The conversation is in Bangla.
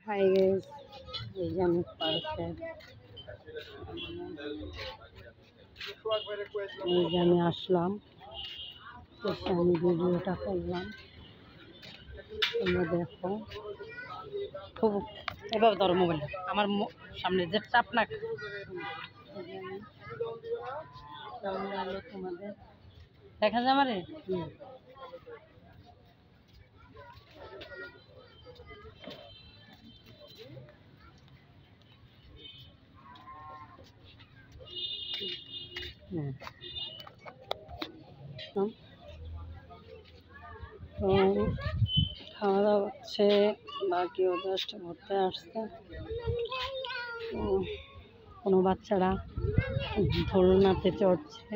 হাই গাইস, এই যে আমি পার্কে এই যে আমি আসলাম, এসে আমি ভিডিওটা করলাম। তোমরা দেখো, খুব এভাবে ধরো মোবাইলটা আমার সামনে যে চাপ না তোমাদের দেখা যায় আমারে। তো খাওয়া দাওয়া হচ্ছে, বাকি ওদের ঘুরতে আসছে। তো কোনো বাচ্চারা দোলনাতে চড়ছে।